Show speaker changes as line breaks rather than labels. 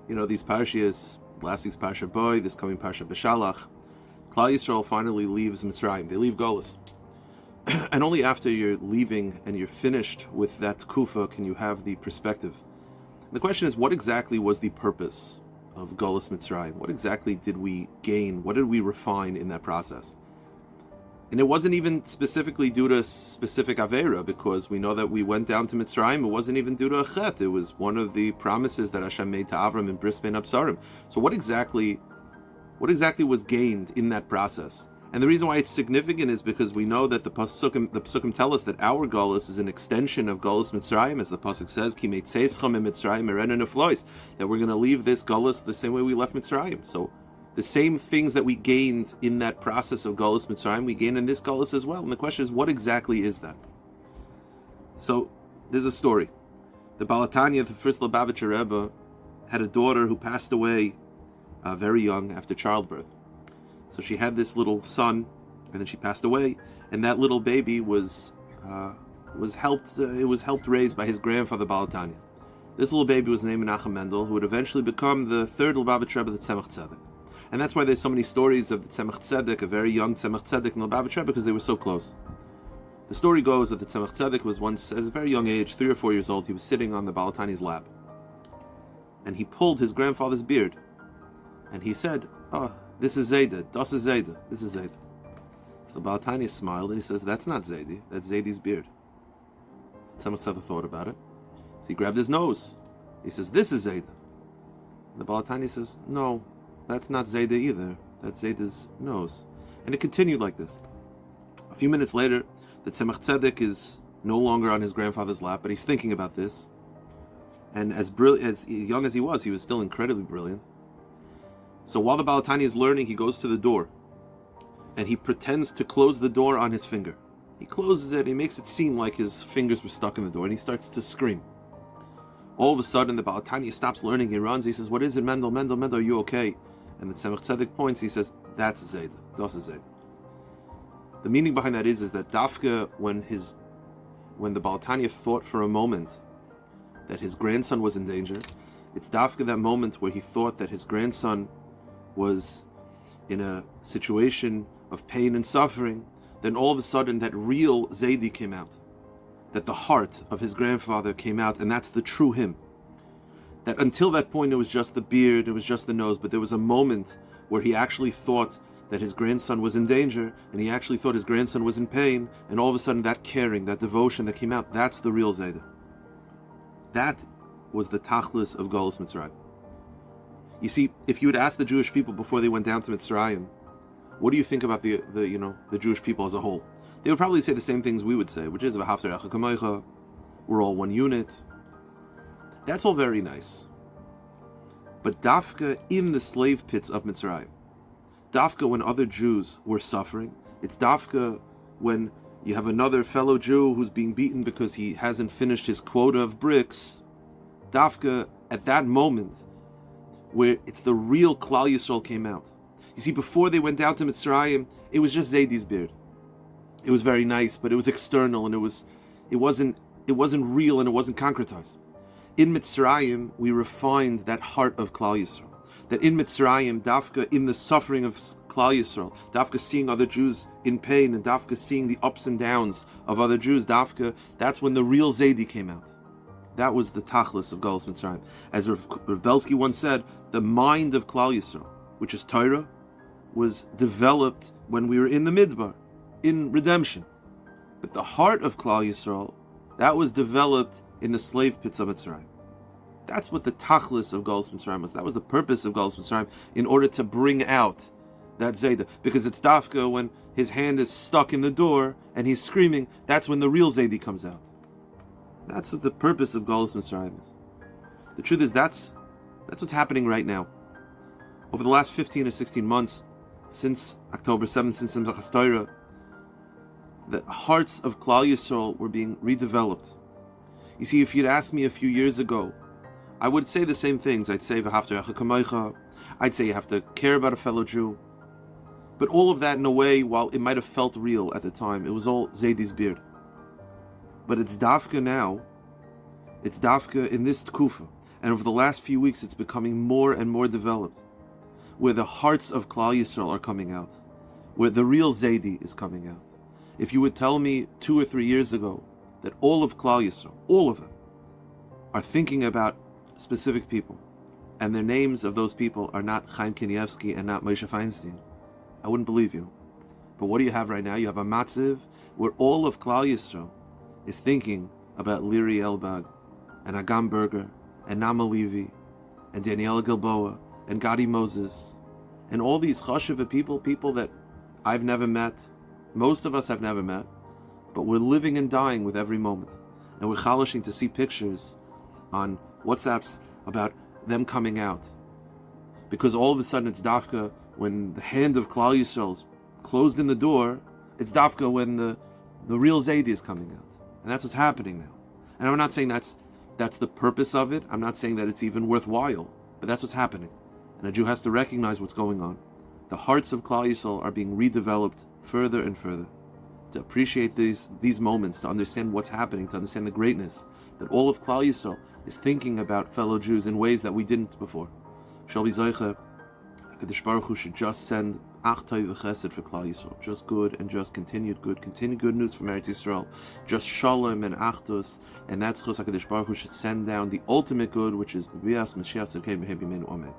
these parshas, last week's Parsha Boy, this coming Parsha Beshalach, Klal Yisroel finally leaves Mitzrayim. They leave Galus. And only after you're leaving and you're finished with that kufa can you have the perspective. And the question is, what exactly was the purpose of Galus Mitzrayim? What exactly did we gain? What did we refine in that process? And it wasn't even specifically due to specific Avera, because we know that we went down to Mitzrayim. It wasn't even due to a chet. It was one of the promises that Hashem made to Avram in Bris Ben Absarim. So what exactly was gained in that process? And the reason why it's significant is because we know that the Pasukim tell us that our Galus is an extension of Galus Mitzrayim, as the Pasuk says, Ki meitzeischem in Mitzrayim erenu neflois, that we're going to leave this Galus the same way we left Mitzrayim. So the same things that we gained in that process of Galus Mitzrayim, we gain in this Galus as well. And the question is, what exactly is that? So there's a story. The Balatanya, the first Lubavitcher Rebbe, had a daughter who passed away very young after childbirth. So she had this little son, and then she passed away, and that little baby was helped raised by his grandfather Balatanya. This little baby was named Menachem Mendel, who would eventually become the third Lubavitcher Rebbe, the Tzemach Tzedek. And that's why there's so many stories of the Tzemach Tzedek, a very young Tzemach Tzedek in Lubavitcher Rebbe, because they were so close. The story goes that the Tzemach Tzedek was once, at a very young age, 3 or 4 years old, he was sitting on the Balatanya's lap, and he pulled his grandfather's beard, and he said, "Oh, this is Zayda, das is Zayda, this is Zayda." So the Balatanya smiled and he says, "That's not Zaydi, that's Zaydi's beard." So Tzemach Tzedek thought about it. So he grabbed his nose. He says, "This is Zayda." And the Balatanya says, "No, that's not Zayda either, that's Zayda's nose." And it continued like this. A few minutes later, the Tzemach Tzedek is no longer on his grandfather's lap, but he's thinking about this. And as young as he was still incredibly brilliant. So while the Balatanya is learning, he goes to the door, and he pretends to close the door on his finger. He closes it, he makes it seem like his fingers were stuck in the door, and he starts to scream. All of a sudden, the Balatanya stops learning, he runs, he says, "What is it, Mendel, are you okay?" And the Tzemach Tzedek points, he says, "That's Zayda, das is Zayda." The meaning behind that is that Dafka, when the Balatanya thought for a moment that his grandson was in danger, it's Dafka that moment where he thought that his grandson was in a situation of pain and suffering, then all of a sudden that real Zaydi came out. That the heart of his grandfather came out, and that's the true him. That until that point it was just the beard, it was just the nose, but there was a moment where he actually thought that his grandson was in danger, and he actually thought his grandson was in pain, and all of a sudden that caring, that devotion that came out, that's the real Zayda. That was the tachlis of Galus Mitzrayim. You see, if you would ask the Jewish people before they went down to Mitzrayim, what do you think about the Jewish people as a whole? They would probably say the same things we would say, which is v'ahavta re'acha kamocha, we're all one unit. That's all very nice. But dafka in the slave pits of Mitzrayim, dafka when other Jews were suffering, it's dafka when you have another fellow Jew who's being beaten because he hasn't finished his quota of bricks, dafka at that moment where it's the real Klal Yisroel came out. You see, before they went down to Mitzrayim, it was just Zaydi's beard. It was very nice, but it was external, and it wasn't real, and it wasn't concretized. In Mitzrayim, we refined that heart of Klal Yisroel. That in Mitzrayim, dafka in the suffering of Klal Yisroel, dafka seeing other Jews in pain, and dafka seeing the ups and downs of other Jews, dafka, that's when the real Zaydi came out. That was the tachlis of Galus Mitzrayim. As Rav Belsky once said, the mind of Klal Yisroel, which is Torah, was developed when we were in the Midbar, in redemption. But the heart of Klal Yisrael, that was developed in the slave pits of Mitzrayim. That's what the tachlis of Galus Mitzrayim was. That was the purpose of Galus Mitzrayim, in order to bring out that Zayda. Because it's dafka when his hand is stuck in the door and he's screaming, that's when the real Zaydi comes out. That's what the purpose of Galus Mitzrayim is. The truth is, that's what's happening right now. Over the last 15 or 16 months, since October 7th, since Simchas Torah, the hearts of Klal Yisrael were being redeveloped. You see, if you'd asked me a few years ago, I would say the same things. I'd say v'ahavta re'acha kamocha. I'd say you have to care about a fellow Jew. But all of that, in a way, while it might have felt real at the time, it was all Zaydi's beard. But it's dafka now. It's dafka in this tkufa. And over the last few weeks, it's becoming more and more developed, where the hearts of Klal Yisrael are coming out, where the real Zaidi is coming out. If you would tell me 2 or 3 years ago that all of Klal Yisrael, all of them, are thinking about specific people, and their names of those people are not Chaim Kanievsky and not Moshe Feinstein, I wouldn't believe you. But what do you have right now? You have a matziv where all of Klal Yisrael is thinking about Liri Elbag, and Agam Berger, and Nama Levi, and Daniela Gilboa, and Gadi Moses, and all these Chashiva people that I've never met, most of us have never met, but we're living and dying with every moment. And we're chalishing to see pictures on WhatsApps about them coming out. Because all of a sudden it's dafka when the hand of Klal Yisrael is closed in the door, it's dafka when the real Zaidi is coming out. And that's what's happening now. And I'm not saying that's the purpose of it. I'm not saying that it's even worthwhile, but that's what's happening. And a Jew has to recognize what's going on. The hearts of Klal Yisrael are being redeveloped further and further. To appreciate these moments, to understand what's happening, to understand the greatness, that all of Klal Yisrael is thinking about fellow Jews in ways that we didn't before. Shall be Zoicha, HaKadosh Baruch Hu should just send Achtay v'chesed for Klal Yisrael, just good and just continued good news from Eretz Yisrael, just Shalom and Achdus, and that's Chos HaKadosh Baruch Hu should send down the ultimate good, which is B'bias Mashiach Tzedkei B'hem B'Yimenu. Amen.